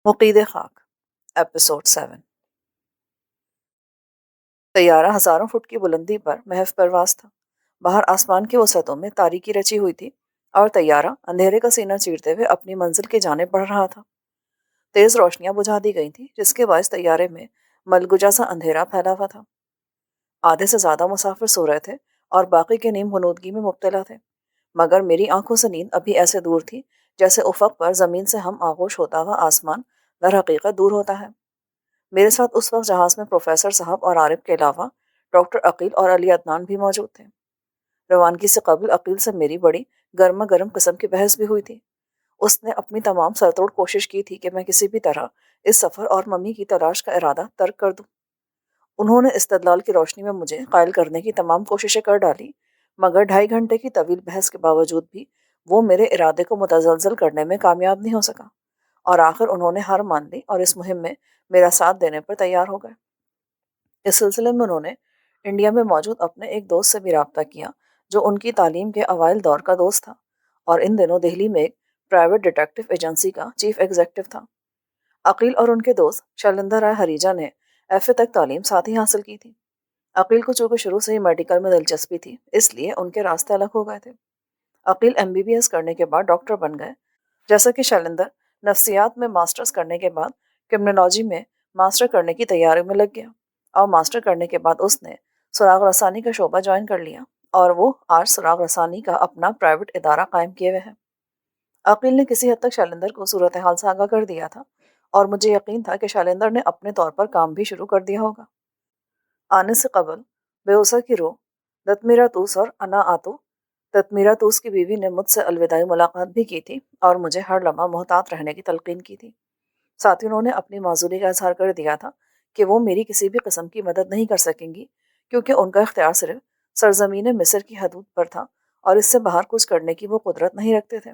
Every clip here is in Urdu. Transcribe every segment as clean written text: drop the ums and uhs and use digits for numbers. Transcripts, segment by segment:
مقید خاک ایپیسوڈ 7۔ طیارہ ہزاروں فٹ کی بلندی پر محو پرواز تھا۔ باہر آسمان کی وسعتوں میں تاریکی رچی ہوئی تھی اور طیارہ اندھیرے کا سینہ چیرتے ہوئے اپنی منزل کی جانب بڑھ رہا تھا۔ تیز روشنیاں بجھا دی گئی تھیں جس کے باعث طیارے میں ملگجا سا اندھیرا پھیلا ہوا تھا۔ آدھے سے زیادہ مسافر سو رہے تھے اور باقی کے نیم غنودگی میں مبتلا تھے، مگر میری آنکھوں سے نیند ابھی ایسے دور تھی جیسے افق پر زمین سے ہم آغوش ہوتا ہوا آسمان در حقیقت دور ہوتا ہے۔ میرے ساتھ اس وقت جہاز میں پروفیسر صاحب اور عارف کے علاوہ ڈاکٹر عقیل اور علی عدنان بھی موجود تھے۔ روانگی سے قبل عقیل سے میری بڑی گرما گرم قسم کی بحث بھی ہوئی تھی۔ اس نے اپنی تمام سرتوڑ کوشش کی تھی کہ میں کسی بھی طرح اس سفر اور ممی کی تلاش کا ارادہ ترک کر دوں۔ انہوں نے استدلال کی روشنی میں مجھے قائل کرنے کی تمام کوششیں کر ڈالی، مگر 2.5 گھنٹے کی طویل بحث کے باوجود بھی وہ میرے ارادے کو متزلزل کرنے میں کامیاب نہیں ہو سکا، اور آخر انہوں نے ہار مان لی اور اس مہم میں میرا ساتھ دینے پر تیار ہو گئے۔ اس سلسلے میں انہوں نے انڈیا میں موجود اپنے ایک دوست سے بھی رابطہ کیا جو ان کی تعلیم کے اوائل دور کا دوست تھا اور ان دنوں دہلی میں ایک پرائیویٹ ڈیٹیکٹو ایجنسی کا چیف ایگزیکٹو تھا۔ عقیل اور ان کے دوست شیلندر رائے ہریجا نے ایف اے تک تعلیم ساتھ ہی حاصل کی تھی۔ عقیل کو چونکہ شروع سے ہی میڈیکل میں دلچسپی تھی، اس لیے ان کے راستے الگ ہو گئے تھے۔ عقیل MBBS کرنے کے بعد ڈاکٹر بن گئے، جیسا کہ شیلندر نفسیات میں ماسٹرز کرنے کے بعد کرمنالوجی میں ماسٹر کرنے کی تیاری میں لگ گیا، اور ماسٹر کرنے کے بعد اس نے سراغ رسانی کا شعبہ جوائن کر لیا اور وہ آج سراغ رسانی کا اپنا پرائیویٹ ادارہ قائم کیے ہوئے ہیں۔ عقیل نے کسی حد تک شیلندر کو صورتحال سے آگاہ کر دیا تھا اور مجھے یقین تھا کہ شیلندر نے اپنے طور پر کام بھی شروع کر دیا ہوگا۔ آنے سے قبل بیوسا کی روح دتمیرا توس اور انا آتو دتمیرا توس کی بیوی نے مجھ سے الوداعی ملاقات بھی کی تھی اور مجھے ہر لمحہ محتاط رہنے کی تلقین کی تھی۔ ساتھ ہی انہوں نے اپنی معذوری کا اظہار کر دیا تھا کہ وہ میری کسی بھی قسم کی مدد نہیں کر سکیں گی، کیونکہ ان کا اختیار صرف سرزمین مصر کی حدود پر تھا اور اس سے باہر کچھ کرنے کی وہ قدرت نہیں رکھتے تھے۔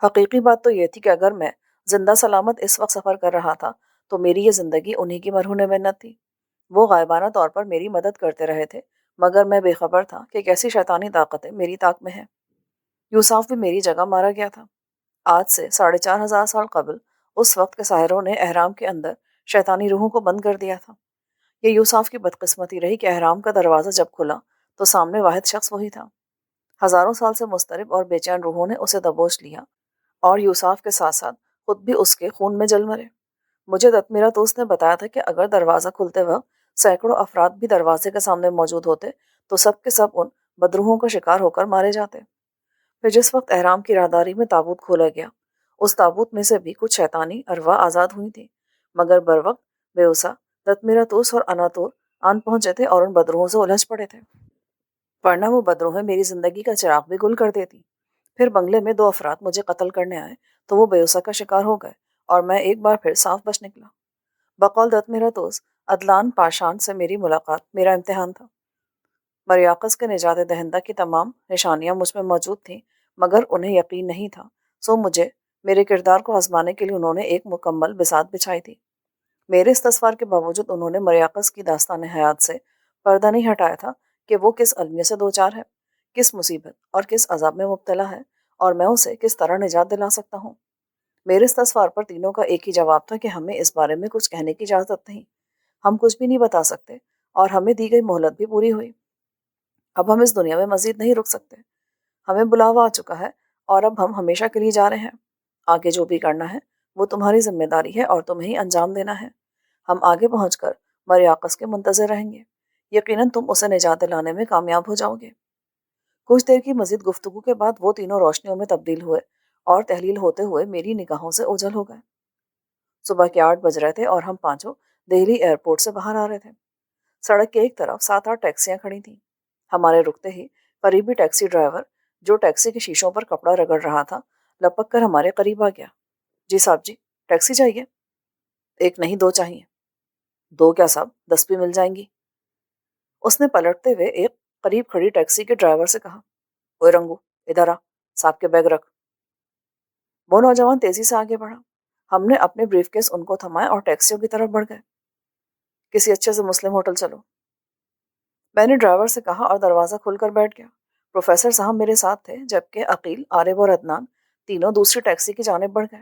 حقیقی بات تو یہ تھی کہ اگر میں زندہ سلامت اس وقت سفر کر رہا تھا تو میری یہ زندگی انہی کی مرہون منت تھی۔ وہ غائبانہ طور پر میری مدد کرتے رہے تھے، مگر میں بے خبر تھا کہ کیسی شیطانی طاقتیں میری طاق میں ہیں۔ یوساف بھی میری جگہ مارا گیا تھا۔ آج سے 4500 سال قبل اس وقت کے ساحروں نے احرام کے اندر شیطانی روحوں کو بند کر دیا تھا۔ یہ یوساف کی بدقسمتی رہی کہ احرام کا دروازہ جب کھلا تو سامنے واحد شخص وہی تھا۔ ہزاروں سال سے مضطرب اور بے چین روحوں نے اسے دبوچ لیا اور یوساف کے ساتھ ساتھ خود بھی اس کے خون میں جل مرے۔ مجھے دتمیرا دوست نے بتایا تھا کہ اگر دروازہ کھلتے وقت سینکڑوں افراد بھی دروازے کے سامنے موجود ہوتے تو سب کے سب ان بدروحوں کا شکار ہو کر مارے جاتے۔ پھر جس وقت احرام کی راہداری میں تابوت کھولا گیا، اس تابوت میں سے بھی کچھ شیطانی ارواح آزاد ہوئی تھیں، مگر بروقت بیوسا دتمیرا توس اور اناتور آن پہنچے تھے اور ان بدروحوں سے الجھ پڑے تھے، ورنہ وہ بدروہیں میری زندگی کا چراغ بھی گل کر دیتی۔ پھر بنگلے میں 2 افراد مجھے قتل کرنے آئے تو وہ بیوسا کا شکار ہو گئے اور میں ایک بار پھر صاف بچ نکلا۔ بقول دتمیرا توس عدلان پاشان سے میری ملاقات میرا امتحان تھا۔ مریاقس کے نجات دہندہ کی تمام نشانیاں مجھ میں موجود تھیں، مگر انہیں یقین نہیں تھا، سو مجھے میرے کردار کو آزمانے کے لیے انہوں نے ایک مکمل بساط بچھائی تھی۔ میرے استغفار کے باوجود انہوں نے مریاقس کی داستان حیات سے پردہ نہیں ہٹایا تھا کہ وہ کس المیہ سے دوچار ہے، کس مصیبت اور کس عذاب میں مبتلا ہے، اور میں اسے کس طرح نجات دلا سکتا ہوں۔ میرے استغفار پر تینوں کا ایک ہی جواب تھا کہ ہمیں اس بارے میں کچھ کہنے کی اجازت نہیں، ہم کچھ بھی نہیں بتا سکتے، اور ہمیں دی گئی مہلت بھی پوری ہوئی۔ اب ہم اس دنیا میں مزید نہیں رک سکتے، ہمیں بلاوا آ چکا ہے اور اب ہم ہمیشہ کے لیے جا رہے ہیں۔ آگے جو بھی کرنا ہے وہ تمہاری ذمہ داری ہے اور تمہیں ہی انجام دینا ہے۔ ہم آگے پہنچ کر مریاقس کے منتظر رہیں گے، یقیناً تم اسے نجات دلانے میں کامیاب ہو جاؤ گے۔ کچھ دیر کی مزید گفتگو کے بعد وہ تینوں روشنیوں میں تبدیل ہوئے اور تحلیل ہوتے ہوئے میری نگاہوں سے اوجھل ہو گئے۔ صبح کے 8 بج رہے تھے اور ہم پانچوں دہلی ایئرپورٹ سے باہر آ رہے تھے۔ سڑک کے ایک طرف 7-8 ٹیکسیاں کھڑی تھیں۔ ہمارے رکتے ہی قریبی ٹیکسی ڈرائیور جو ٹیکسی کے شیشوں پر کپڑا رگڑ رہا تھا لپک کر ہمارے قریب آ گیا۔ جی صاحب جی، ٹیکسی چاہیے؟ ایک نہیں 2 چاہیے۔ 2 کیا صاحب، 10 بھی مل جائیں گی۔ اس نے پلٹتے ہوئے ایک قریب کھڑی ٹیکسی کے ڈرائیور سے کہا، اوے رنگو، ادھر آ، صاحب کے بیگ رکھ۔ وہ نوجوان تیزی سے آگے بڑھا۔ ہم نے اپنے بریف کیس ان کو تھمائے اور ٹیکسیوں کی طرف بڑھ گئے۔ کسی اچھے سے مسلم ہوٹل چلو، میں نے ڈرائیور سے کہا اور دروازہ کھول کر بیٹھ گیا۔ پروفیسر صاحب میرے ساتھ تھے، جبکہ عقیل، عارف اور عدنان تینوں دوسری ٹیکسی کی جانب بڑھ گئے۔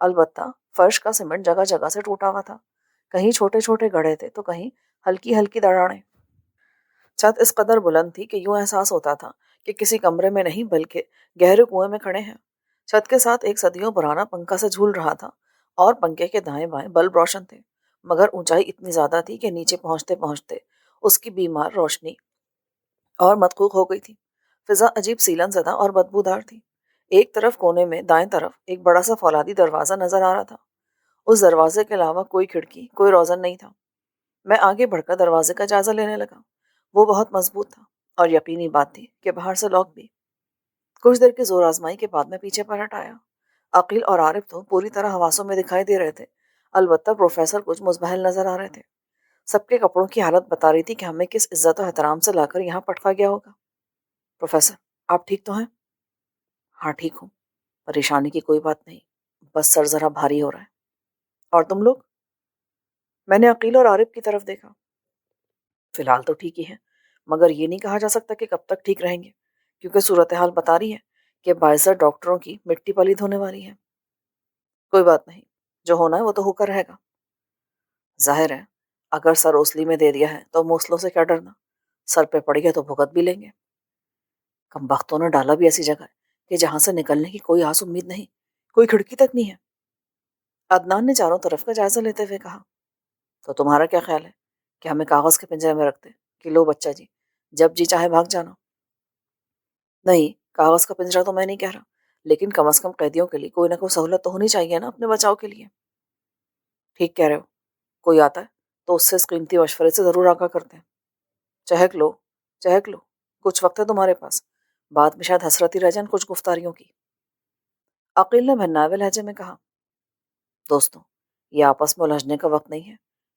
البتہ فرش کا سیمنٹ جگہ جگہ سے ٹوٹا ہوا تھا، کہیں چھوٹے چھوٹے گڑھے تھے تو کہیں ہلکی ہلکی دراڑیں۔ چھت اس قدر بلند تھی کہ یوں احساس ہوتا تھا کہ کسی کمرے میں نہیں بلکہ گہرے کنویں میں کھڑے ہیں۔ چھت کے ساتھ ایک صدیوں پرانا پنکھا سے جھول رہا تھا اور پنکھے کے دائیں بائیں بلب روشن تھے، مگر اونچائی اتنی زیادہ تھی کہ نیچے پہنچتے پہنچتے اس کی بیمار روشنی اور مدقوق ہو گئی تھی۔ فضا عجیب سیلن زدہ اور بدبودار تھی۔ ایک طرف کونے میں دائیں طرف ایک بڑا سا فولادی دروازہ نظر آ رہا تھا۔ اس دروازے کے علاوہ کوئی کھڑکی، کوئی روزن نہیں تھا۔ میں آگے بڑھ کر دروازے کا جائزہ لینے لگا۔ وہ بہت مضبوط تھا اور یقینی بات تھی کہ باہر سے لاک بھی۔ کچھ دیر کی زور آزمائی کے بعد میں پیچھے پلٹ آیا۔ عقیل اور عارف تو پوری طرح حواسوں میں دکھائی دے رہے تھے، البتہ پروفیسر کچھ مزبہل نظر آ رہے تھے۔ سب کے کپڑوں کی حالت بتا رہی تھی کہ ہمیں کس عزت و احترام سے لا کر یہاں پٹکا گیا ہوگا۔ پروفیسر، آپ ٹھیک تو ہیں؟ ہاں ٹھیک ہوں، پریشانی کی کوئی بات نہیں، بس سر ذرا بھاری ہو رہا ہے۔ اور تم لوگ؟ میں نے عقیل اور عارف کی طرف دیکھا۔ فی الحال تو ٹھیک ہی ہے، مگر یہ نہیں کہا جا سکتا کہ کب تک ٹھیک رہیں گے، کیونکہ صورتحال بتا رہی ہے کہ باعث ڈاکٹروں کی مٹی پلید ہونے والی ہے۔ کوئی بات نہیں، جو ہونا ہے وہ تو ہو کر رہے گا۔ ظاہر ہے اگر سر اوسلی میں دے دیا ہے تو موسلوں سے کیا ڈرنا، سر پہ پڑ گیا تو بھگت بھی لیں گے۔ کم بختوں نے ڈالا بھی ایسی جگہ ہے کہ جہاں سے نکلنے کی کوئی آس امید نہیں، کوئی کھڑکی تک نہیں ہے۔ عدنان نے چاروں طرف کا جائزہ لیتے ہوئے کہا۔ تو تمہارا کیا خیال ہے کہ ہمیں کاغذ کے پنجرے میں رکھتے کہ لو بچہ جی، جب جی چاہے بھاگ جانا؟ نہیں، کاغذ کا پنجرا تو میں نہیں کہہ رہا، لیکن کم از کم قیدیوں کے لیے کوئی نہ کوئی سہولت تو ہونی چاہیے نا اپنے بچاؤ کے لیے۔ ٹھیک کہہ رہے ہو، کوئی آتا ہے تو اس سے اس قیمتی مشورے سے ضرور آگاہ کرتے ہیں۔ چہک لو، چہک لو، کچھ وقت ہے تمہارے پاس، بعد میں شاید حسرت ہی رہ جائیں کچھ گفتاریوں کی۔ عقیل نے بھناوے لہجے میں کہا۔ دوستوں، یہ آپس میں الجھنے کا وقت نہیں ہے،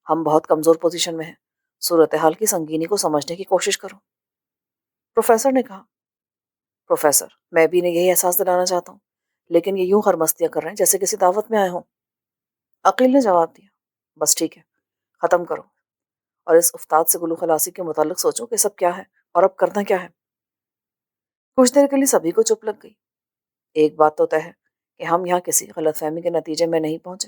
ہم بہت کمزور پوزیشن میں ہیں، صورتحال کی سنگینی کو سمجھنے کی کوشش کرو۔ پروفیسر نے کہا۔ پروفیسر، میں بھی انہیں یہی احساس دلانا چاہتا ہوں، لیکن یہ یوں خرمستیاں کر رہے ہیں جیسے کسی دعوت میں آئے ہوں۔ عقیل نے جواب دیا۔ بس ٹھیک ہے، ختم کرو اور اس افتاد سے گلو خلاصی کے متعلق سوچو کہ سب کیا ہے اور اب کرنا کیا ہے۔ کچھ دیر کے لیے سبھی کو چپ لگ گئی۔ ایک بات تو طے ہے کہ ہم یہاں کسی غلط فہمی کے نتیجے میں نہیں پہنچے،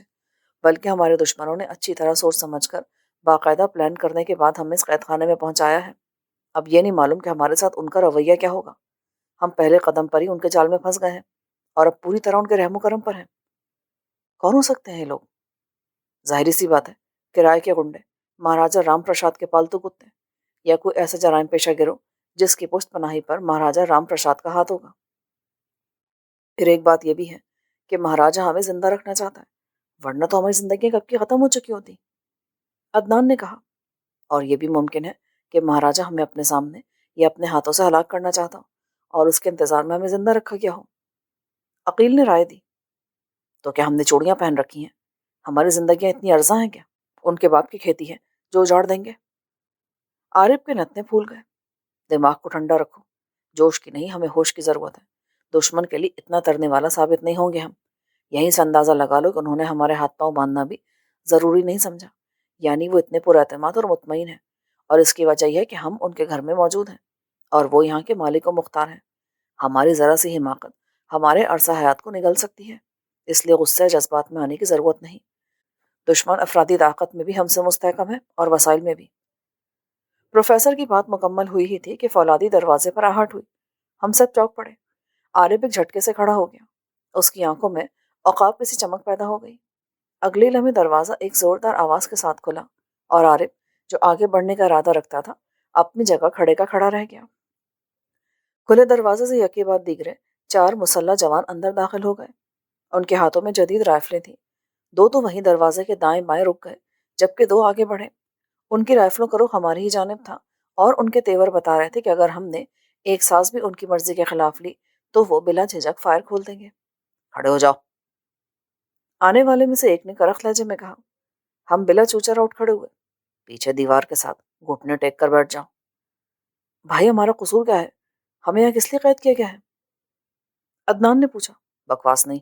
بلکہ ہمارے دشمنوں نے اچھی طرح سوچ سمجھ کر باقاعدہ پلان کرنے کے بعد ہمیں اس قید خانے میں پہنچایا ہے۔ اب یہ نہیں معلوم کہ ہمارے ساتھ ان کا رویہ کیا ہوگا۔ ہم پہلے قدم پر ہی ان کے جال میں پھنس گئے ہیں اور اب پوری طرح ان کے رحم و کرم پر ہیں۔ کون ہو سکتے ہیں یہ لوگ؟ ظاہری سی بات ہے، کرائے کے گنڈے، مہاراجا رام پرساد کے پالتو کتے، یا کوئی ایسا جرائم پیشہ گروہ جس کی پشت پناہی پر مہاراجا رام پرساد کا ہاتھ ہوگا۔ پھر ایک بات یہ بھی ہے کہ مہاراجا ہمیں زندہ رکھنا چاہتا ہے، ورنہ تو ہماری زندگی کب کی ختم ہو چکی ہوتی۔ عدنان نے کہا۔ اور یہ بھی ممکن ہے کہ مہاراجا ہمیں اپنے سامنے یا اپنے ہاتھوں سے ہلاک کرنا چاہتا ہو اور اس کے انتظار میں ہمیں زندہ رکھا گیا ہو۔ عقیل نے رائے دی۔ تو کیا ہم نے چوڑیاں پہن رکھی ہیں؟ ہماری زندگیاں اتنی ارزاں ہیں کیا؟ ان کے باپ کی کھیتی ہے جو اجاڑ دیں گے؟ عارف کے نتنے پھول گئے۔ دماغ کو ٹھنڈا رکھو، جوش کی نہیں، ہمیں ہوش کی ضرورت ہے۔ دشمن کے لیے اتنا ترنے والا ثابت نہیں ہوں گے ہم۔ یہیں سے اندازہ لگا لو کہ انہوں نے ہمارے ہاتھ پاؤں باندھنا بھی ضروری نہیں سمجھا، یعنی وہ اتنے پر اعتماد اور مطمئن ہیں، اور اس کی وجہ یہ ہے کہ ہم ان کے گھر میں موجود ہیں اور وہ یہاں کے مالک و مختار ہیں۔ ہماری ذرا سی حماقت ہمارے عرصہ حیات کو نگل سکتی ہے، اس لیے غصے جذبات میں آنے کی ضرورت نہیں۔ دشمن افرادی طاقت میں بھی ہم سے مستحکم ہے اور وسائل میں بھی۔ پروفیسر کی بات مکمل ہوئی ہی تھی کہ فولادی دروازے پر آہٹ ہوئی۔ ہم سب چونک پڑے۔ عارف ایک جھٹکے سے کھڑا ہو گیا، اس کی آنکھوں میں عقاب سی چمک پیدا ہو گئی۔ اگلے لمحے دروازہ ایک زوردار آواز کے ساتھ کھلا اور عارف، جو آگے بڑھنے کا ارادہ رکھتا تھا، اپنی جگہ کھڑے کا کھڑا رہ گیا۔ کھلے دروازے سے یکے بعد دیگرے 4 مسلح جوان اندر داخل ہو گئے۔ ان کے ہاتھوں میں جدید رائفلیں تھیں۔ 2 تو وہیں دروازے کے دائیں بائیں رک گئے، جبکہ 2 آگے بڑھے۔ ان کی رائفلوں کا رخ ہماری ہی جانب تھا اور ان کے تیور بتا رہے تھے کہ اگر ہم نے ایک ساز بھی ان کی مرضی کے خلاف لی تو وہ بلا جھجک فائر کھول دیں گے۔ کھڑے ہو جاؤ، آنے والے میں سے ایک نے کرخت لہجے میں کہا۔ ہم بلا چوچرا اٹھ کھڑے ہوئے۔ پیچھے دیوار کے ساتھ گھٹنے ٹیک کر بیٹھ جاؤ۔ بھائی، ہمارا قصور کیا ہے؟ ہمیں یہاں کس لیے قید کیا گیا ہے؟ عدنان نے پوچھا۔ بکواس نہیں،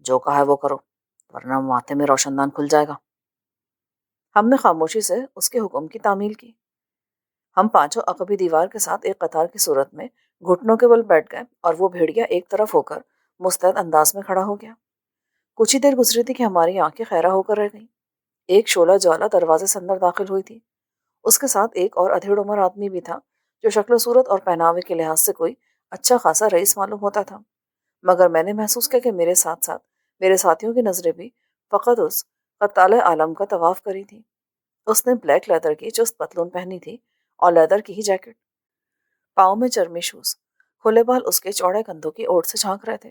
جو کہا ہے وہ کرو، ورنہ ماتھے میں روشن دان کھل جائے گا۔ ہم نے خاموشی سے اس کے حکم کی تعمیل کی۔ ہم پانچوں عقبی دیوار کے ساتھ ایک قطار کی صورت میں گھٹنوں کے بل بیٹھ گئے اور وہ بھیڑیا ایک طرف ہو کر مستعد انداز میں کھڑا ہو گیا۔ کچھ ہی دیر گزری تھی کہ ہماری آنکھیں خیرہ ہو کر رہ گئیں۔ ایک شعلہ جوالا دروازے سے اندر داخل ہوئی تھی۔ اس کے ساتھ ایک اور ادھیڑ عمر آدمی بھی تھا جو شکل و صورت اور پہناوے کے لحاظ سے کوئی اچھا خاصا رئیس معلوم ہوتا تھا، مگر میں نے محسوس کیا کہ میرے ساتھ ساتھ میرے ساتھیوں کی نظریں بھی فقط اس قطال عالم کا طواف کری تھی۔ اس نے بلیک لیدر کی چست پتلون پہنی تھی اور لیدر کی ہی جیکٹ، پاؤں میں چرمی شوز، کھلے بال اس کے چوڑے کندھوں کی اوٹ سے جھانک رہے تھے،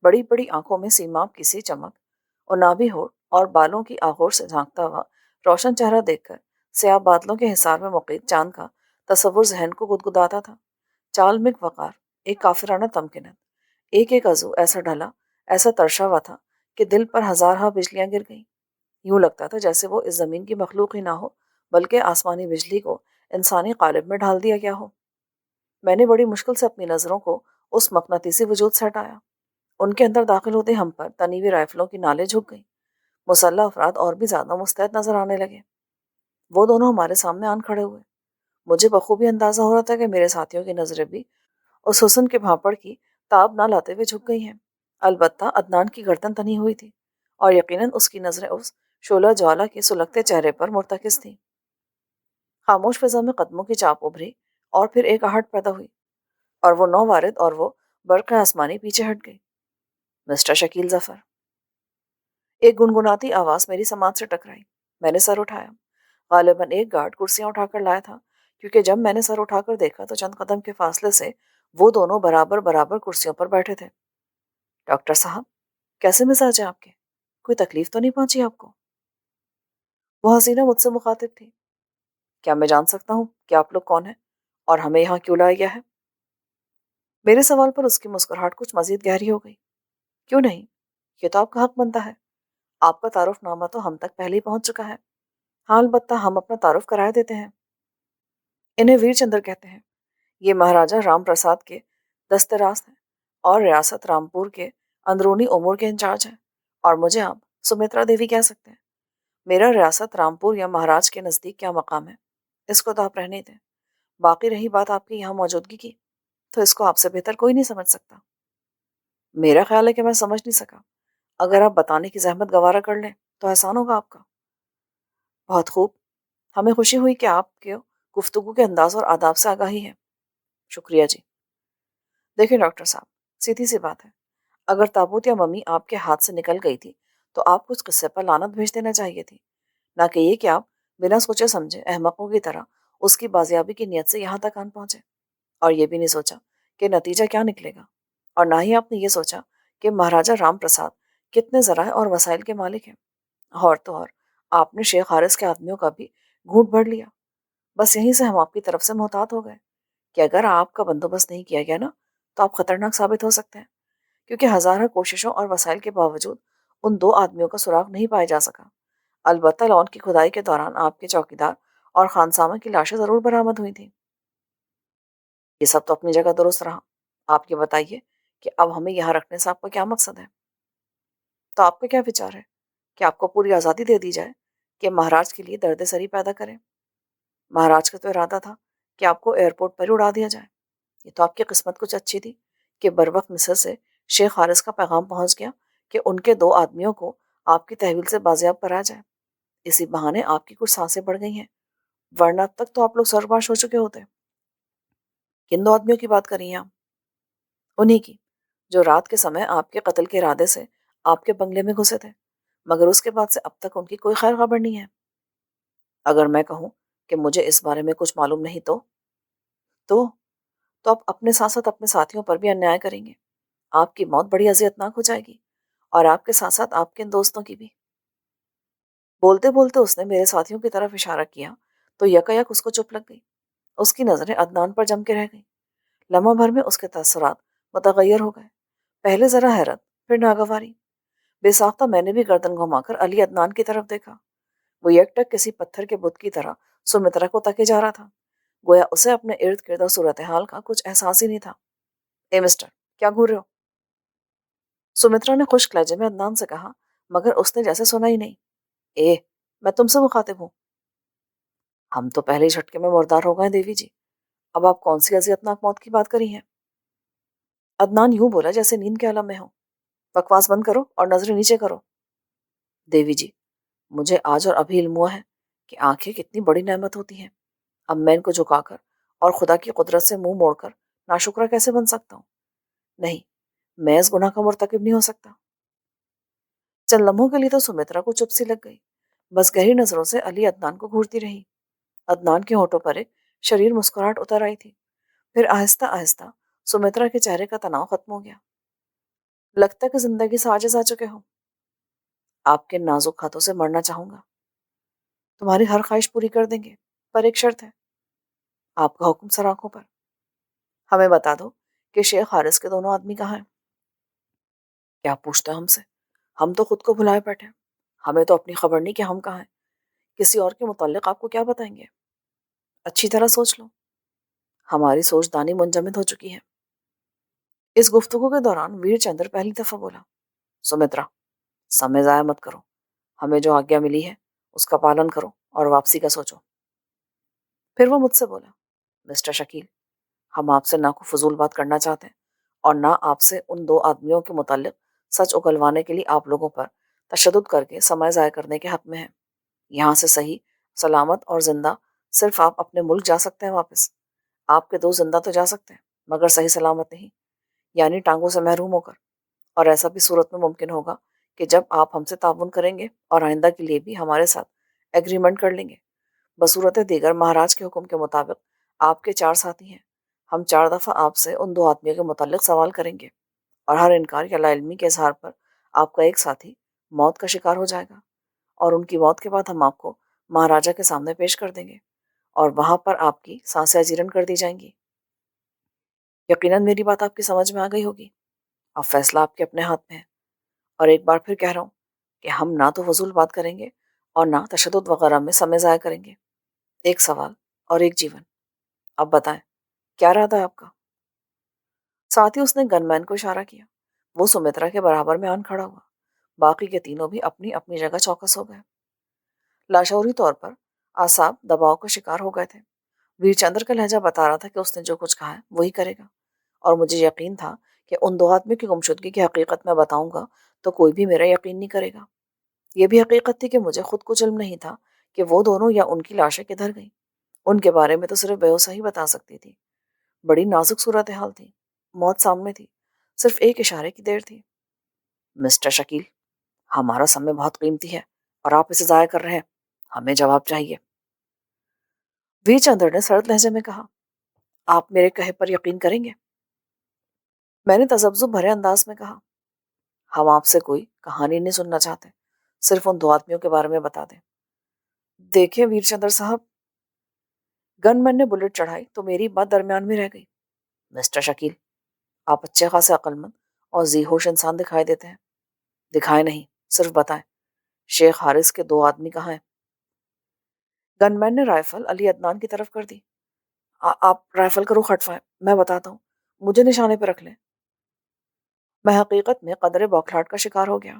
بڑی بڑی آنکھوں میں سیماب کی سی چمک، اور نابی ہونٹ اور بالوں کی آغور سے جھانکتا ہوا روشن چہرہ دیکھ کر سیاہ بادلوں کے حصار میں مقید چاند کا تصور ذہن کو گدگداتا تھا۔ چال میں وقار، ایک کافرانہ تمکنت، ایک ایک عضو ایسا ڈھلا، ایسا ترشا ہوا تھا کہ دل پر ہزارہا بجلیاں گر گئیں۔ یوں لگتا تھا جیسے وہ اس زمین کی مخلوق ہی نہ ہو، بلکہ آسمانی بجلی کو انسانی قالب میں ڈھال دیا گیا ہو۔ میں نے بڑی مشکل سے اپنی نظروں کو اس مقناطیسی وجود سے ہٹایا۔ ان کے اندر داخل ہوتے ہم پر تنی ہوئی رائفلوں کی نالیں جھک گئیں۔ مسلح افراد اور بھی زیادہ مستعد نظر آنے لگے۔ وہ دونوں ہمارے سامنے آن کھڑے ہوئے۔ مجھے بخوبی اندازہ ہو رہا تھا کہ میرے ساتھیوں کی نظریں بھی اس حسن کے بھانپڑ کی تاب نہ لاتے ہوئے جھک گئی ہیں۔ البتہ عدنان کی گردن تنی ہوئی تھی اور یقیناً اس کی نظریں اس شعلہ جوالا کے سلگتے چہرے پر مرتکز تھیں۔ خاموش فضا میں قدموں کی چاپ ابھری اور پھر ایک آہٹ پیدا ہوئی، اور وہ نو وارد اور وہ برق آسمانی پیچھے ہٹ گئی۔ مسٹر شکیل ظفر، ایک گنگناتی آواز میری سماعت سے ٹکرائی۔ میں نے سر اٹھایا۔ غالباً ایک گارڈ کرسیاں اٹھا کر لایا تھا، کیونکہ جب میں نے سر اٹھا کر دیکھا تو چند قدم کے فاصلے سے وہ دونوں برابر برابر کرسیوں پر بیٹھے تھے۔ ڈاکٹر صاحب، کیسے مزاج ہیں آپ کے؟ کوئی تکلیف تو نہیں پہنچی آپ کو؟ وہ حسینہ مجھ سے مخاطب تھی۔ کیا میں جان سکتا ہوں کہ آپ لوگ کون ہیں اور ہمیں یہاں کیوں لایا گیا ہے؟ میرے سوال پر اس کی مسکراہٹ کچھ مزید گہری ہو گئی۔ کیوں نہیں؟ یہ تو آپ کا حق بنتا ہے۔ آپ کا تعارف نامہ تو ہم تک پہلے ہی پہنچ چکا ہے۔ ہاں، البتہ ہم اپنا تعارف کرائے دیتے ہیں۔ انہیں ویر چندر کہتے ہیں۔ یہ مہاراجہ رام پرساد کے دست راست ہیں اور ریاست رامپور کے اندرونی امور کے انچارج ہیں، اور مجھے آپ سمترا دیوی کہہ سکتے ہیں۔ میرا ریاست رامپور یا مہاراج کے نزدیک کیا مقام ہے، اس کو تو آپ رہنے دیں۔ باقی رہی بات آپ کی یہاں موجودگی کی، تو اس کو آپ سے بہتر کوئی نہیں سمجھ سکتا۔ میرا خیال ہے کہ میں سمجھ نہیں سکا۔ اگر آپ بتانے کی زحمت گوارا کر لیں تو احسان ہوگا آپ کا۔ بہت خوب، ہمیں خوشی ہوئی کہ آپ کے گفتگو کے انداز اور آداب سے آگاہی ہے۔ شکریہ جی۔ دیکھیں ڈاکٹر صاحب، سیدھی سی بات ہے، اگر تابوت یا ممی آپ کے ہاتھ سے نکل گئی تھی تو آپ کو اس قصے پر لعنت بھیج دینا چاہیے تھی، نہ کہ یہ کہ آپ بنا سوچے سمجھے احمقوں کی طرح اس کی بازیابی کی نیت سے یہاں تک آن پہنچے، اور یہ بھی نہیں سوچا کہ نتیجہ کیا نکلے گا، اور نہ ہی آپ نے یہ سوچا کہ مہاراجہ رام پرساد کتنے ذرائع اور وسائل کے مالک ہیں، اور تو اور آپ نے شیخ حارث کے آدمیوں کا بھی گھونٹ بھر لیا۔ بس یہیں سے ہم آپ کی طرف سے محتاط ہو گئے کہ اگر آپ کا بندوبست نہیں کیا گیا نا تو آپ خطرناک ثابت ہو سکتے ہیں، کیونکہ ہزارہ کوششوں اور وسائل کے باوجود ان دو آدمیوں کا سراغ نہیں پایا جا سکا۔ البتہ لون کی کھدائی کے دوران آپ کے چوکیدار اور خانسامہ کی لاشیں ضرور برآمد ہوئی تھیں۔ یہ سب تو اپنی جگہ درست رہا۔ آپ یہ بتائیے کہ اب ہمیں یہاں رکھنے سے آپ کا کیا مقصد ہے؟ تو آپ کا کیا وچار ہے کہ آپ کو پوری آزادی دے دی جائے کہ مہاراج کے لیے درد سری پیدا کریں؟ مہاراج کا تو ارادہ تھا کہ آپ کو ایئرپورٹ پر ہی اڑا دیا جائے۔ یہ تو آپ کی قسمت کچھ اچھی تھی کہ بروقت مصر سے شیخ حارث کا پیغام پہنچ گیا کہ ان کے دو آدمیوں کو آپ کی تحویل سے بازیاب کرایا جائے۔ اسی بہانے آپ کی کچھ سانسیں بڑھ گئی ہیں، ورنہ اب تک تو آپ لوگ سرباش ہو چکے ہوتے۔ کن دو آدمیوں کی بات کر رہی ہیں آپ؟ انہی کی جو رات کے سمے آپ کے قتل کے ارادے سے آپ کے بنگلے میں گھسے تھے، مگر اس کے بعد سے اب تک ان کی کوئی خیر خبر نہیں ہے۔ اگر میں کہوں کہ مجھے اس بارے میں کچھ معلوم نہیں تو تو آپ اپنے ساتھ ساتھ اپنے ساتھیوں پر بھی انیائے کریں گے۔ آپ کی موت بڑی اذیتناک ہو جائے گی، اور آپ کے ساتھ ساتھ آپ کے ان دوستوں کی بھی۔ بولتے بولتے اس نے میرے ساتھیوں کی طرف اشارہ کیا تو یکایک اس کو چپ لگ گئی۔ اس کی نظریں عدنان پر جم کے رہ گئیں۔ لمحہ بھر میں اس کے تاثرات متغیر ہو گئے، پہلے ذرا حیرت، پھر ناگواری۔ بے ساختہ میں نے بھی گردن گھما کر علی عدنان کی طرف دیکھا۔ وہ یکٹک کسی پتھر کے بت کی طرح سمترا کو تکے جا رہا تھا، گویا اسے اپنے ارد گرد اور صورتحال کا کچھ احساس ہی نہیں تھا۔ اے مسٹر، کیا گھور رہے ہو؟ سمترا نے خشک لہجے میں عدنان سے کہا، مگر اس نے جیسے سنا ہی نہیں۔ اے، میں تم سے مخاطب ہوں۔ ہم تو پہلے ہی جھٹکے میں مردار ہو گئے دیوی جی، اب آپ کون سی اذیتناک موت کی بات کری ہیں؟ عدنان یوں بولا جیسے نیند کے عالم میں ہو۔ بکواس بند کرو اور نظریں نیچے کرو۔ دیوی جی، مجھے آج اور ابھی علم ہوا ہے کہ آنکھیں کتنی بڑی نعمت ہوتی ہیں۔ اب میں ان کو جھکا کر اور خدا کی قدرت سے منہ موڑ کر ناشکرا کیسے بن سکتا ہوں؟ نہیں، میں اس گناہ کا مرتکب نہیں ہو سکتا۔ چند لمحوں کے لیے تو سمترا کو چپ سی لگ گئی، بس گہری نظروں سے علی عدنان کو گھورتی رہی۔ عدنان کے ہونٹوں پر ایک شریر مسکراہٹ اتر آئی تھی، پھر آہستہ آہستہ سمترا کے چہرے کا تناؤ ختم ہو گیا۔ لگتا ہے کہ زندگی سے عاجز آ چکے ہو۔ آپ کے نازک ہاتھوں سے مرنا چاہوں گا۔ تمہاری ہر خواہش پوری کر دیں گے، پر ایک شرط ہے۔ آپ کا حکم سر آنکھوں پر۔ ہمیں بتا دو کہ شیخ حارث کے دونوں آدمی کہاں ہیں؟ کیا پوچھتے ہو ہم سے؟ ہم تو خود کو بھلائے بیٹھے ہیں۔ ہمیں تو اپنی خبر نہیں کہ ہم کہاں ہیں۔ کسی اور کے متعلق آپ کو کیا بتائیں گے؟ اچھی طرح سوچ لو۔ ہماری سوچ دانی منجمد ہو چکی ہے۔ اس گفتگو کے دوران ویر چندر پہلی دفعہ بولا، سمترا، سمے ضائع مت کرو۔ ہمیں جو آگیا ملی ہے اس کا پالن کرو اور واپسی کا سوچو۔ پھر وہ مجھ سے بولا، مسٹر شکیل، ہم آپ سے نہ کوئی فضول بات کرنا چاہتے ہیں اور نہ آپ سے ان دو آدمیوں کے متعلق سچ اگلوانے کے لیے آپ لوگوں پر تشدد کر کے سمے ضائع کرنے کے حق میں ہیں۔ یہاں سے صحیح سلامت اور زندہ صرف آپ اپنے ملک جا سکتے ہیں واپس۔ آپ کے دو زندہ تو جا سکتے ہیں مگر صحیح سلامت نہیں، یعنی ٹانگوں سے محروم ہو کر۔ اور ایسا بھی صورت میں ممکن ہوگا کہ جب آپ ہم سے تعاون کریں گے اور آئندہ کے لیے بھی ہمارے ساتھ ایگریمنٹ کر لیں گے۔ بصورت دیگر مہاراج کے حکم کے مطابق آپ کے 4 ساتھی ہیں۔ ہم 4 دفعہ آپ سے ان دو آدمیوں کے متعلق سوال کریں گے اور ہر انکار یا لا علمی کے اظہار پر آپ کا ایک ساتھی موت کا شکار ہو جائے گا، اور ان کی موت کے بعد ہم آپ کو مہاراجا کے سامنے پیش کر دیں گے اور وہاں پر آپ کی سانسیں اجیرن کر دی جائیں گی۔ یقیناً میری بات آپ کی سمجھ میں آ گئی ہوگی۔ اب فیصلہ آپ کے اپنے ہاتھ میں ہے، اور ایک بار پھر کہہ رہا ہوں کہ ہم نہ تو فضول بات کریں گے اور نہ تشدد وغیرہ میں سمے ضائع کریں گے۔ ایک سوال اور ایک جیون۔ اب بتائیں کیا ارادہ ہے آپ کا؟ ساتھ ہی اس نے گن مین کو اشارہ کیا۔ وہ سمترا کے برابر میں آن کھڑا ہوا۔ باقی کے تینوں بھی اپنی اپنی جگہ چوکس ہو گئے۔ لاشعوری طور پر اعصاب دباؤ کا شکار ہو گئے تھے۔ ویر چندر کا لہجہ بتا رہا تھا کہ اس نے جو کچھ کہا ہے وہی کرے گا، اور مجھے یقین تھا کہ ان دو آدمیوں کی گمشدگی کی حقیقت میں بتاؤں گا تو کوئی بھی میرا یقین نہیں کرے گا۔ یہ بھی حقیقت تھی کہ مجھے خود کچھ علم نہیں تھا کہ وہ دونوں یا ان کی لاشیں کدھر گئیں۔ ان کے بارے میں تو صرف بیوسا ہی بتا سکتی تھی۔ بڑی نازک صورتحال تھی۔ موت سامنے تھی، صرف ایک اشارے کی دیر تھی۔ مسٹر شکیل، ہمارا سمے بہت قیمتی ہے اور آپ اسے ضائع کر رہے ہیں۔ ہمیں جواب چاہیے۔ ویر چندر نے سرد لہجے میں کہا، آپ میرے کہے پر یقین کریں گے؟ میں نے تذبذب بھرے انداز میں کہا، ہم آپ سے کوئی کہانی نہیں سننا چاہتے، صرف ان دو آدمیوں کے بارے میں بتا دیں۔ دیکھیں ویر چندر صاحب، گن مین نے بلٹ چڑھائی تو میری بات درمیان میں رہ گئی۔ مسٹر شکیل، آپ اچھے خاصے عقل مند اور ذی ہوش انسان دکھائی دیتے ہیں۔ دکھائے نہیں، صرف بتائیں، شیخ حارث کے دو آدمی کہاں ہیں؟ گن مین نے رائفل علی عدنان کی طرف کر دی۔ آپ رائفل کا رخ ہٹوائیں، میں بتاتا ہوں، مجھے نشانے پہ رکھ لیں۔ میں حقیقت میں قدرے بوکھلاہٹ کا شکار ہو گیا۔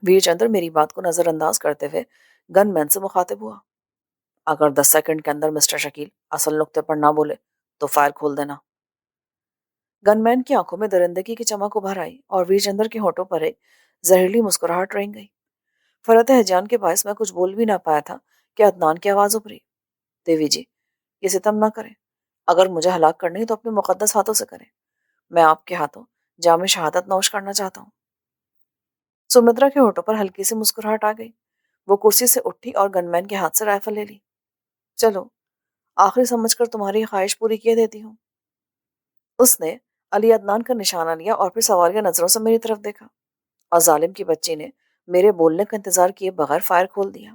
ویر چندر میری بات کو نظر انداز کرتے ہوئے گن مین سے مخاطب ہوا، اگر 10 سیکنڈ کے اندر مسٹر شکیل اصل نقطے پر نہ بولے تو فائر کھول دینا۔ گن مین کی آنکھوں میں درندگی کی چمک ابھر آئی اور ویر چندر کے ہونٹوں پر ایک زہریلی مسکراہٹ رنگ گئی۔ فرط ہیجان کے باعث میں کچھ بول بھی نہ پایا تھا کہ عدنان کی آواز ابھری، دیوی جی، یہ ستم نہ کریں۔ اگر مجھے ہلاک کرنی ہے تو اپنے مقدس ہاتھوں سے کریں۔ میں آپ کے ہاتھوں جام شہادت نوش کرنا چاہتا ہوں۔ سمترا کے ہونٹوں پر ہلکی سی مسکراہٹ آ گئی۔ وہ کرسی سے اٹھی اور گن مین کے ہاتھ سے رائفل لے لی۔ چلو، آخری سمجھ کر تمہاری خواہش پوری کیے دیتی ہوں۔ اس نے علی عدنان کا نشانہ لیا اور پھر سوالیہ نظروں سے میری طرف دیکھا، اور ظالم کی بچی نے میرے بولنے کا انتظار کیے بغیر فائر کھول دیا۔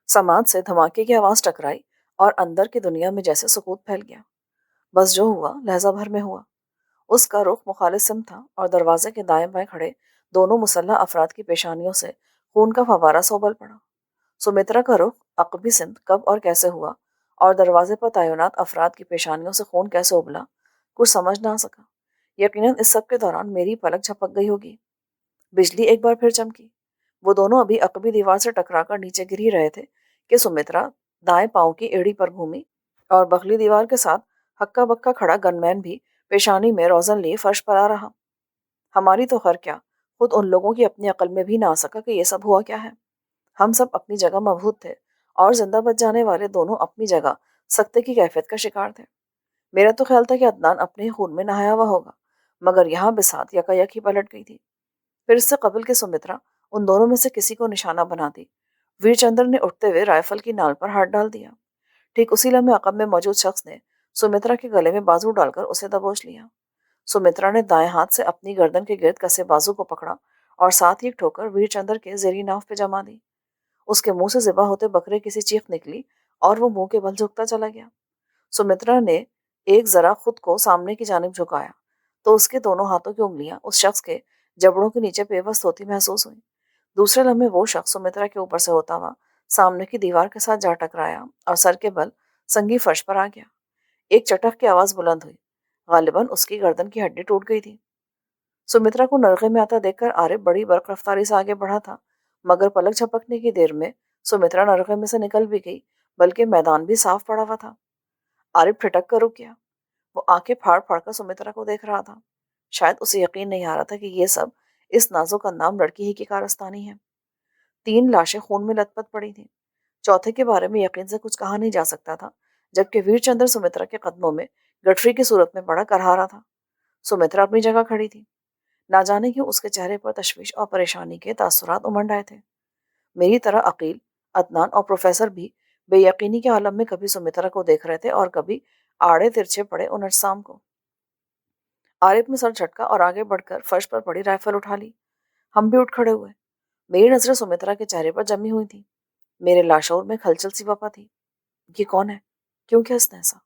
سماعت سے دھماکے کی آواز ٹکرائی اور اندر کی دنیا میں جیسے سکوت پھیل گیا۔ بس جو ہوا لہجہ بھر میں ہوا۔ اس کا رخ مخالف سمت تھا اور دروازے کے دائیں بائیں کھڑے دونوں مسلح افراد کی پیشانیوں سے خون کا فوارہ سوبل پڑا۔ سمترا کا رخ عقبی سمت کب اور کیسے ہوا اور دروازے پر تعینات افراد کی پیشانیوں سے خون کیسے ابلا، کچھ سمجھ نہ سکا۔ یقیناً اس سب کے دوران میری پلک جھپک گئی ہوگی۔ بجلی ایک بار پھر چمکی۔ وہ دونوں ابھی عقبی دیوار سے ٹکرا کر نیچے گر ہی رہے تھے کہ سمترا دائیں پاؤں کی ایڑی پر گھومی اور بغلی دیوار کے ساتھ ہکا بکا کھڑا گن مین بھی پیشانی میں روزن لیے فرش پر آ رہا۔ ہماری تو خیر کیا، خود ان لوگوں کی اپنی عقل میں بھی نہ آ سکا کہ یہ سب ہوا کیا ہے۔ ہم سب اپنی جگہ مبہوت تھے اور زندہ بچ جانے والے دونوں اپنی جگہ سکتے کی کیفیت کا شکار تھے۔ میرا تو خیال تھا کہ عدنان اپنے ہی خون میں نہایا ہوا ہوگا، مگر یہاں بساط یکا یک ہی پلٹ گئی تھی۔ پھر اس سے قبل کہ سمترا ان دونوں میں سے کسی کو نشانہ بناتی، ویر چندر نے اٹھتے ہوئے رائفل کی نال پر ہاتھ ڈال دیا۔ ٹھیک اسی لمحے عقب میں موجود شخص نے سمترا کے گلے میں بازو ڈال کر اسے دبوچ لیا۔ سمترا نے دائیں ہاتھ سے اپنی گردن کے گرد کسے بازو کو پکڑا اور ساتھ ہی ایک ٹھوکر ویر چندر کے زیریں ناف پہ جما دی۔ اس کے منہ سے ذبح ہوتے بکرے کی سی چیخ نکلی اور وہ منہ کے بل جھکتا چلا گیا۔ سمترا نے ایک ذرا خود کو سامنے کی جانب جھکایا تو اس کے دونوں ہاتھوں کی انگلیاں اس شخص کے جبڑوں کے نیچے پیوست ہوتی محسوس ہوئی۔ دوسرے لمحے وہ شخص سمترا کے اوپر سے ہوتا ہوا سامنے کی دیوار کے ساتھ جا ٹکرایا اور سر کے بل سنگی فرش پر آ گیا۔ ایک چٹخ کی آواز بلند ہوئی، غالباً اس کی گردن کی ہڈی ٹوٹ گئی تھی۔ سمترا کو نرغے میں آتا دیکھ کر عارف بڑی برق رفتاری سے آگے بڑھا تھا، مگر پلک جھپکنے کی دیر میں سمترا نرغے میں سے نکل بھی گئی، بلکہ میدان بھی صاف پڑا ہوا تھا۔ عارف ٹھٹک کر رک گیا۔ وہ آنکھیں پھاڑ پھاڑ کر سمترا کو دیکھ رہا تھا۔ شاید اسے یقین نہیں آ رہا تھا کہ یہ سب اس نازک اندام لڑکی ہی کی کارستانی ہے۔ 3 لاشیں خون میں لت پت پڑی تھیں۔ چوتھے کے بارے میں یقین سے کچھ کہا نہیں جا سکتا تھا، جبکہ ویر چندر سمترا کے قدموں میں گٹھری کی صورت میں پڑا کرہا رہا تھا۔ سمترا اپنی جگہ کھڑی تھی۔ نہ جانے کیوں اس کے چہرے پر تشویش اور پریشانی کے تاثرات امنڈ آئے تھے۔ میری طرح عقیل، عدنان اور پروفیسر بھی بے یقینی کے عالم میں کبھی سمترا کو دیکھ رہے تھے اور کبھی آڑے ترچھے پڑے ان اجسام کو۔ عارف نے سر جھٹکا اور آگے بڑھ کر فرش پر پڑی رائفل اٹھا لی۔ ہم بھی اٹھ کھڑے ہوئے۔ میری نظریں سمترا کے چہرے پر جمی ہوئی تھیں۔ میرے لاشعور میں کھلچل سی وپا تھی۔ یہ کون ہے؟ کیوں کیا اس نے ایسا؟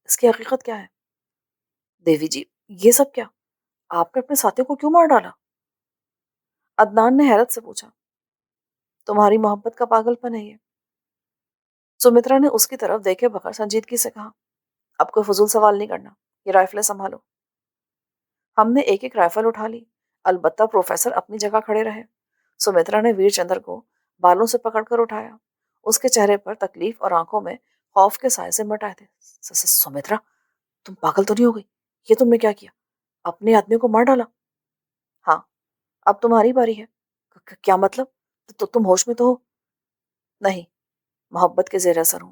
اس کی حقیقت کیا ہے؟ دیوی جی، یہ سب کیا؟ آپ نے اپنے ساتھیوں کو کیوں مار ڈالا؟ عدنان نے حیرت سے پوچھا۔ تمہاری محبت کا پاگل پن ہے یہ۔ سمترا نے اس کی طرف دیکھے بغیر سنجیدگی سے کہا۔ اب کوئی فضول سوال نہیں کرنا، یہ رائفلیں سنبھالو۔ ہم نے ایک ایک رائفل اٹھا لی، البتہ پروفیسر اپنی جگہ کھڑے رہے۔ سمترا نے ویر چندر کو بالوں سے پکڑ کر اٹھایا۔ اس کے چہرے پر تکلیف اور آنکھوں میں خوف کے سائے سے مٹائے تھے۔ سمترا، تم پاگل تو نہیں ہو گئی؟ یہ تم نے کیا کیا؟ اپنے آدمی کو مار ڈالا؟ ہاں، اب تمہاری باری ہے۔ کیا مطلب؟ تو تم ہوش میں تو ہو؟ نہیں، محبت کے زیر اثر ہوں،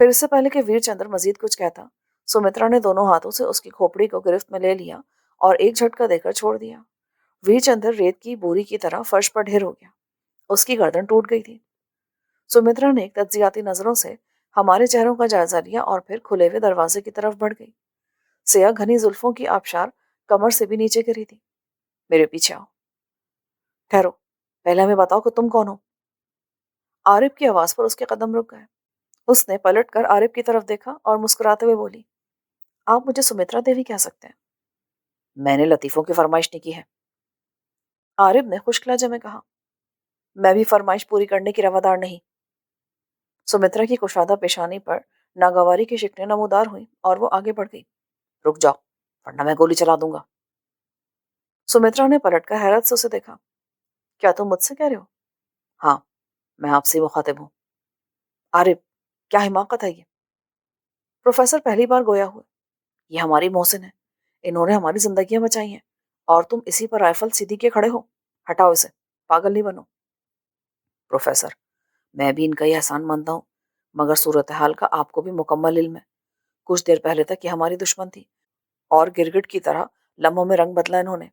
پھر اس سے پہلے کہ ویر چندر مزید کچھ کہتا، سمترا نے دونوں ہاتھوں سے اس کی کھوپڑی کو گرفت میں لے لیا اور ایک جھٹکا دے کر چھوڑ دیا۔ ویر چندر ریت کی بوری کی طرح فرش پر ڈھیر ہو گیا۔ اس کی گردن ٹوٹ گئی تھی۔ سمترا نے تجزیاتی نظروں سے ہمارے چہروں کا جائزہ لیا اور پھر کھلے ہوئے دروازے کی طرف بڑھ گئی۔ سیاہ گھنی زلفوں کی آبشار کمر سے بھی نیچے گری تھی۔ میرے پیچھے آؤ۔ ٹھہرو، پہلے ہمیں بتاؤ کہ تم کون ہو؟ عارف کی آواز پر اس کے قدم رک گئے۔ اس نے پلٹ کر عارف کی طرف دیکھا اور مسکراتے ہوئے بولی، آپ مجھے سمترا دیوی کہہ سکتے ہیں۔ میں نے لطیفوں کی فرمائش نہیں کی ہے۔ عارف نے خشک لہجے میں کہا، میں بھی فرمائش پوری کرنے کی روادار نہیں۔ سمترا کی کشادہ پیشانی پر ناگواری کی شکنیں نمودار ہوئیں اور وہ آگے بڑھ گئی۔ رک جاؤ، ورنہ میں گولی چلا دوں گا۔ سمترا نے پلٹ کر حیرت سے اسے دیکھا۔ کیا تم مجھ سے کہہ رہے ہو؟ ہاں، میں آپ سے مخاطب ہوں۔ عارف، کیا حماقت ہے یہ؟ پروفیسر پہلی بار گویا ہوئے۔ یہ ہماری محسن ہے، انہوں نے ہماری زندگیاں بچائی ہیں اور تم اسی پر رائفل سیدھی کے کھڑے ہو؟ ہٹاؤ اسے، پاگل نہیں بنو۔ پروفیسر، میں بھی ان کا یہ احسان مانتا ہوں، مگر صورتحال کا آپ کو بھی مکمل علم ہے۔ کچھ دیر پہلے تک یہ ہماری دشمن تھی اور گرگٹ کی طرح لمحوں میں رنگ بدلا انہوں نے۔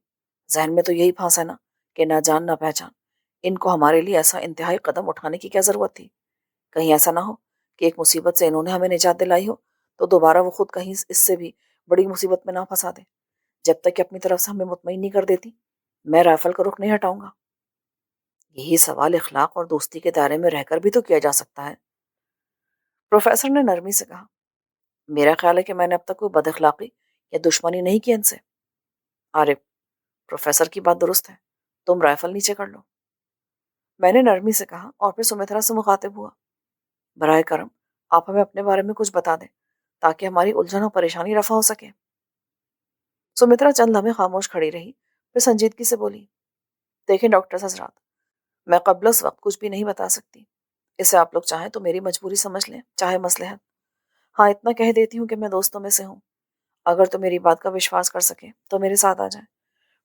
ذہن میں تو یہی پھانس ہے نا کہ نہ جان نہ پہچان۔ ان کو ہمارے لیے ایسا انتہائی قدم اٹھانے کی کیا ضرورت تھی؟ کہیں ایسا نہ ہو کہ ایک مصیبت سے انہوں نے ہمیں نجات دلائی ہو تو دوبارہ وہ خود کہیں اس سے بھی بڑی مصیبت میں نہ پھنسا دے۔ جب تک کہ اپنی طرف سے ہمیں مطمئن نہیں کر دیتی، میں رائفل کا رخ نہیں ہٹاؤں گا۔ یہی سوال اخلاق اور دوستی کے دائرے میں رہ کر بھی تو کیا جا سکتا ہے۔ پروفیسر نے نرمی سے کہا، میرا خیال ہے کہ میں نے اب تک کوئی بد اخلاقی یا دشمنی نہیں کی ان سے۔ عارف، پروفیسر کی بات درست ہے، تم رائفل نیچے کر لو۔ میں نے نرمی سے کہا اور پھر سمترا سے مخاطب ہوا، براہ کرم آپ ہمیں اپنے بارے میں کچھ بتا دیں تاکہ ہماری الجھن اور پریشانی رفع ہو سکے۔ سمترا چند لمحے خاموش کھڑی رہی، پھر سنجیدگی سے بولی، دیکھیں ڈاکٹر حضرات، میں قبل اس وقت کچھ بھی نہیں بتا سکتی۔ اسے آپ لوگ چاہیں تو میری مجبوری سمجھ لیں، چاہے مصلحت۔ ہاں، اتنا کہہ دیتی ہوں کہ میں دوستوں میں سے ہوں۔ اگر تو میری بات کا وشواس کر سکے تو میرے ساتھ آ جائیں،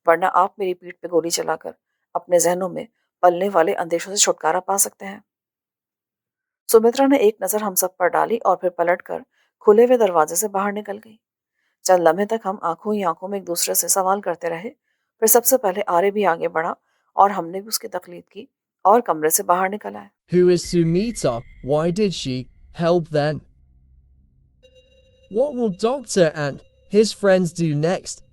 ورنہ آپ میری پیٹھ پہ گولی چلا کر اپنے ذہنوں میں پلنے والے اندیشوں سے چھٹکارا پا سکتے ہیں۔ سمترا نے ایک نظر ہم سب پر ڈالی اور پھر پلٹ کر کھلے ہوئے دروازے سے باہر نکل گئی۔ چند لمحے تک ہم آنکھوں ہی آنکھوں میں ایک دوسرے سے سوال کرتے رہے، پھر سب سے پہلے آرے بھی آگے بڑھا اور ہم نے بھی اس کی تقلید کی اور کمرے سے باہر نکل آئے۔ Who is Sumita? Why did she help then? What will Doctor and his friends do next?